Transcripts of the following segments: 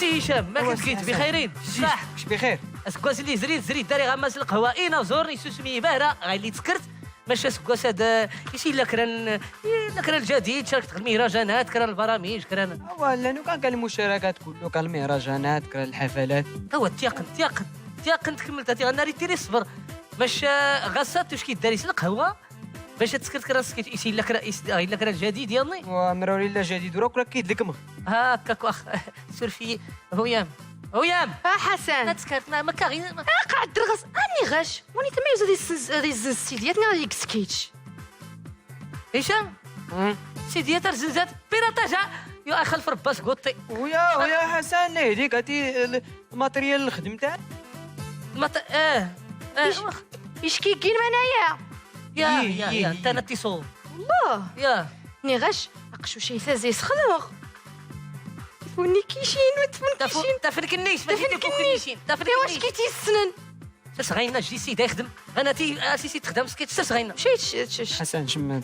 سي هشام ما كنت قلت بخيرين صح واش بخير؟ اسكواس اللي زريت داري غماس القهوه اينا زورني سوسمي باهره غالي تسكرت ماشي اسكواس هذا يسي لا كران الجديد شاركت المهرجانات كران البرامج كران ولا نو كان المشاركات كله كان المهرجانات كان الحفلات هو تيقن تكملت هاتي غناري تيري الصبر باش غاسات واش كيداري القهوه باش تسكت كرا سكيت يسي لا كرا الجديد يلي ومراولي لا جديد وراك كيد لكم هكاك واخ سورفي هويام حسن تسكت ما كاغي قاعد درغس اني غش وني تميز هذه السيدياتنا هذيك سكيتش هشام سيدي ترزنزات بيراتاجا يا اخي خلف رباس قطي ويا حسن هذيك هاتي الماتريال اللي خدمتها يشكي كين منايا يا انت نتيصو الله يا ني غش اقشو شي ثازي سخلوغ تفوني كيشين تفنكنيش تفنكنيش واش كيتي السنن صغينا جي سيدي يخدم انا سيسي تخدم سكيت صغينا مشيت حسن شمات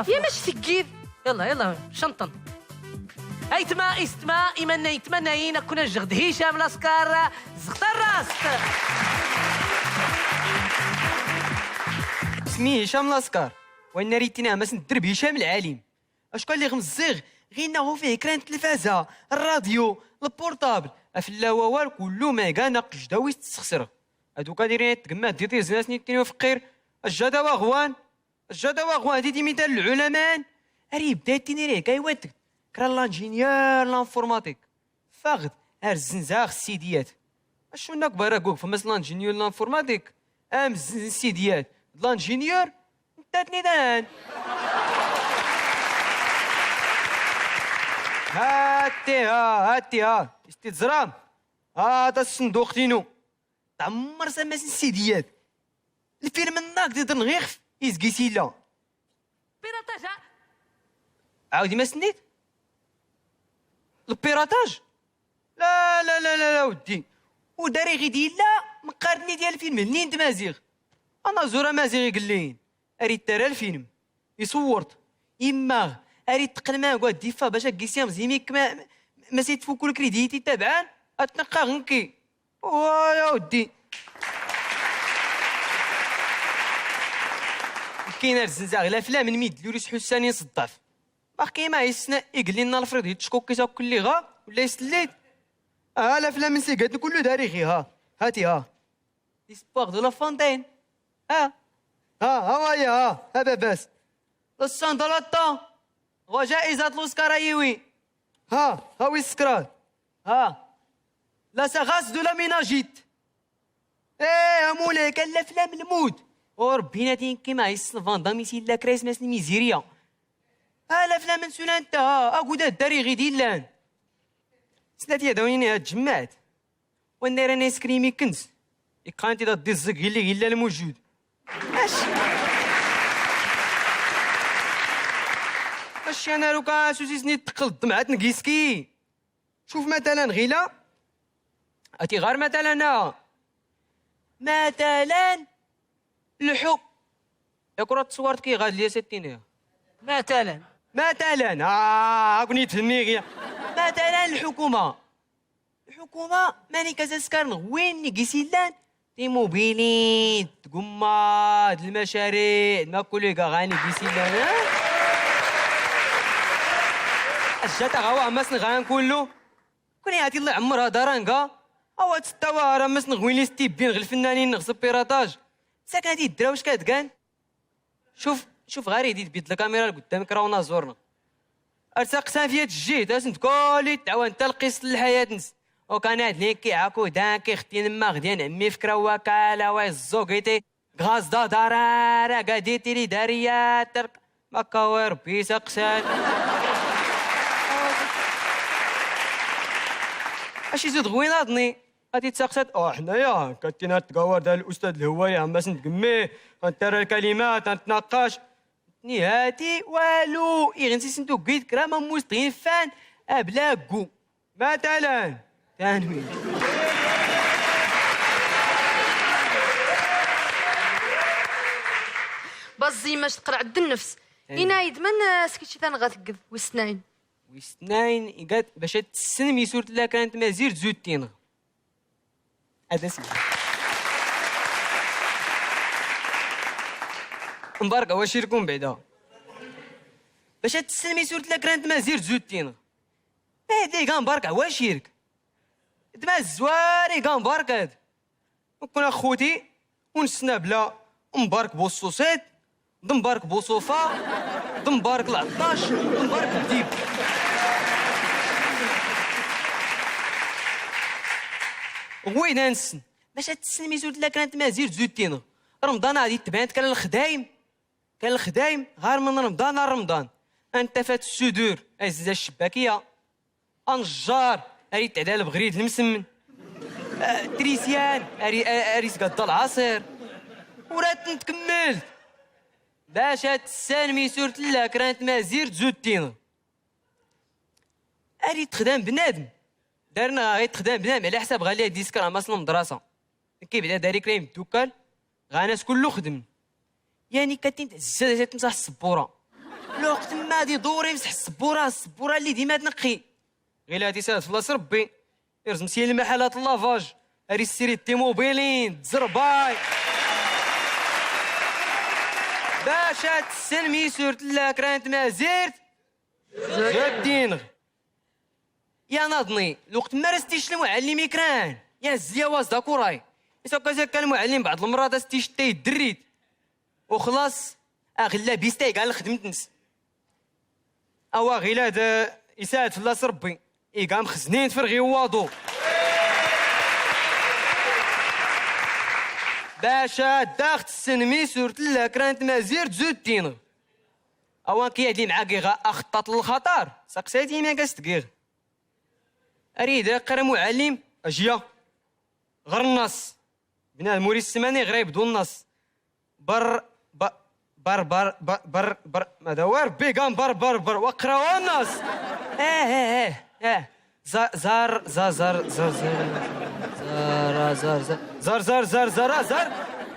يا ماشي تكيد يلا شنطن استما يتمنى كنا الجغد هشام لاسكار زغت الراس اسمي هشام لاسكار وين ريتينا ما ندرب هشام العالم اش قال لي غمزيغ غينا هو فيه كران التلفازه الراديو البورطابل افلا ووال كله ما كاع ناقش داوي تسخسر هادوكا دايرين تقما ديتي زناسني تيني وفقير الجدا واغوان دي مثال العلماء اري بدات تيني راه كايوات كرا لانجينيور لانفورماتيك فاغد الزنزاغ السيديات اشو نكبر راكوك فمس لانجينيور لانفورماتيك السيديات لانجينيور نتاتني دان هاتي استزرام هذا الصندوق تينو تعمر سماس السيديات الفيلم الناقد يقدر نغيخ يزكي سيلا بيراتاجا عاودي ما سنيت البيراتاج لا ودي وداري غي ديال لا مقارني ديال الفيلم لنين تمازيغ انا زورا مازيغ قلين اريد ترى الفيلم يصورت يماغ اريد تقلما كوا ديفا باش كيسيام زيميك ما سيتفوكو الكريديتي تابعان اتنقا غنكي يا ودي كاين الزنزاغ الافلام من ميد لوريس حساني صداف باقي ما يسنا يقول لنا الفريد يتشكوكي تاكل لي غا ولا يسليت الافلام من سيكات كله تاريخي هاتي ليسبوار دو لا فونتين ها ويا باباس الساندلاطا وجائزة الأوسكار أيوي هاوي السكرات لا ساغاس دو لا ميناجيت مولاي كان الأفلام الموت وربينا تين كيما يسن فاندام يسيل لا كريسماس الميزيريا الأفلام من سنة انت أقودا الداري غي ديلان سناتي داونيني هاد جمعت وانا رانا سكريمي كنز يقانتي دا ديزك غيلا الموجود اش انا لو كان سوسيسني تقلد مع تنكيسكي شوف مثلا غيلا اتي غير مثلا الحب يا كرة تصورت كي غاد ليا 60 مثلا اكوني تهني غيا مثلا الحكومة ماني كازاسكار وين نيكيسيلان دي موبيلين تقماد المشاريع ما كل غاني كيسيلان الجاتا غوا مسن غان كله كوني هاتي الله عمرها دارانكا او تستوى راه مسن غويلي ستيبين غير الفنانين نغصب بيراتاج ساك هادي الدرا واش كاتكان شوف غير يدي تبيد الكاميرا قدامك راهو زورنا ارتاق سافيه الجهد اسنت كولي تعاون تلقيس الحياه نس وكان هاد ليك كيعاكو دان كيختين ما غديان عمي فكره وكاله واي الزوكيتي غاز دا دارارا قاديتي لي داريات ماكا ربي سقسان اش يزيد غويناضني غادي تسقسات حنايا كاتينا تقاور ديال الاستاذ الهوايه عماس نتقميه غنترى الكلمات غنتناقش نهاتي والو يغنسي سنتو قيد كرامه موسطين فان ابلاكو مثلا تنوين بزي ماش تقرا عد النفس ينايد من سكيتشي ثان غاتقف وسناين ويستناين يقاد باش تسن ميسورت لا كانت مازير زود تينغ هذا سي مبارك واش يركم بعدا باش تسن ميسورت لا كانت مازير زود تينغ هادي كان مبارك واش يرك دما الزواري كان مبارك هاد وكنا خوتي ونسنا بلا مبارك بوصوصات مبارك بوصوفا مبارك العطاش مبارك الديب وين نسن باش تسن ميسود لا كانت مازير زود تينغ رمضان غادي تبانت كان الخدايم غير من رمضان لرمضان انت فات السدور الزازه الشباكيه انجار اري تعدال بغريد المسمن تريسيان اري سقاد العصير ورات نتكمل باش تسان ميسورت لا كانت مازير زود تينغ اري تخدم بنادم دارنا غير تخدم بنادم على حساب غاليه ديسكرا ماس المدرسه كيبدا داري كريم الدكان غاناس كله خدم يعني كاتين الزاده تمسح السبوره الوقت ما دي دوري يمسح السبوره اللي ديما تنقي غير هادي سالت فلاس ربي يرزم سير المحلات اللافاج اري سيري التيموبيلين تزرباي باش تسن ميسورت لا كرانت ما زرت زاد دينغ يا ناضني الوقت ما رستيش المعلم يكران يا الزيا واز داكوراي يسوكا كان المعلم بعض المرات استيش تاي دريت وخلاص اغلا بيستاي كاع الخدمت نس اوا غير هذا يساعد في الله ربي كاع مخزنين فرغي واضو باشا داخت السنمي سورت لا كرانت مازير زود تينغ اوان كي هادي معاك غا اخطط للخطر سقسيتي ما كاستكيغ اريد قرا معلم اجيا غير النص بنادم موري السماني غير يبدو النص بر ماذا هو ربي كان بر وقراو النص زار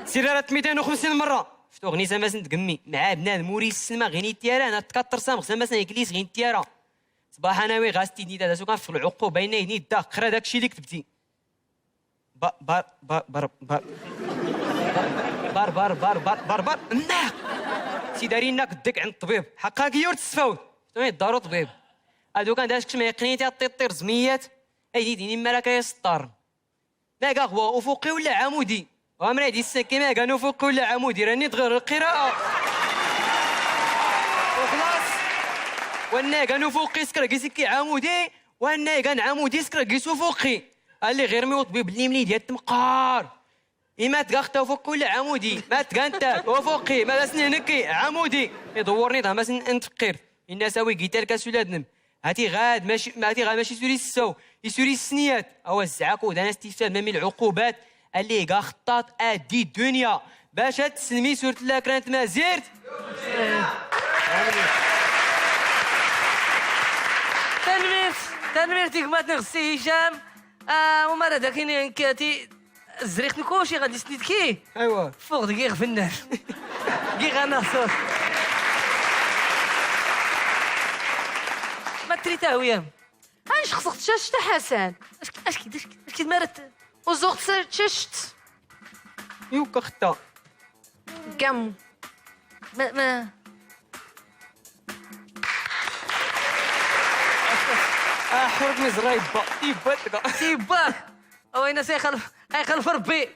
سيرات 250 مره شفتو غني سماسن تقمي مع بنادم موري السما غني تيارا انا تكثر سام سماسن يكليس غني تيارا صباح انا وي غاستي نيت هذا سو كان في العقوبه بين يدي دا قرا داكشي اللي كتبتي بار ناق سي داريناك دك عند الطبيب حقا كيور تستفاود شنو دارو طبيب هادو كان داك ما يقنيتي طير زميات اي ديني مالك يا سطار ما كاع هو افقي ولا عمودي غامر دي السكي ما كان افقي ولا عمودي راني تغير القراءه وخلاص وانا كان افقي سكر كيسكي عمودي وانا كان عمودي سكر كيسو فوقي قال لي غير ميوط بليمني ديال التمقار إما تقاختا فوق ولا عمودي ما تقانتا وفوقي ما لاسني نكي عمودي يدورني ضا ماس نتفقر الناس وي قيتال كاس ولادنم هاتي غاد ماشي سوري السو يسوري السنيات او الزعاكو دانا استفسار من العقوبات اللي كاع خطاط ادي الدنيا باش تسمي سورت لا كرانت ما زرت تنمير تيكمات نغسي هشام وما راه داكين كاتي الزريق نكوشي غادي سنيت كي ايوا فوق دقيق فنان كي غناصور ما تريتاه وياه اش خصك تشاشت حسن اش كي تمارت وزوقت تشاشت يوكا خطا كم ما حرك مزراي تيباك وين سيخلف ربي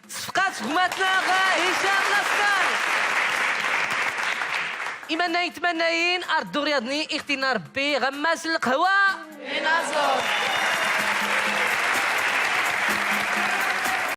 صفقات غماتنا هشام الاسكان إيماننا يتمناين أردو رياضني اختنا ربي غماس القهوة نازور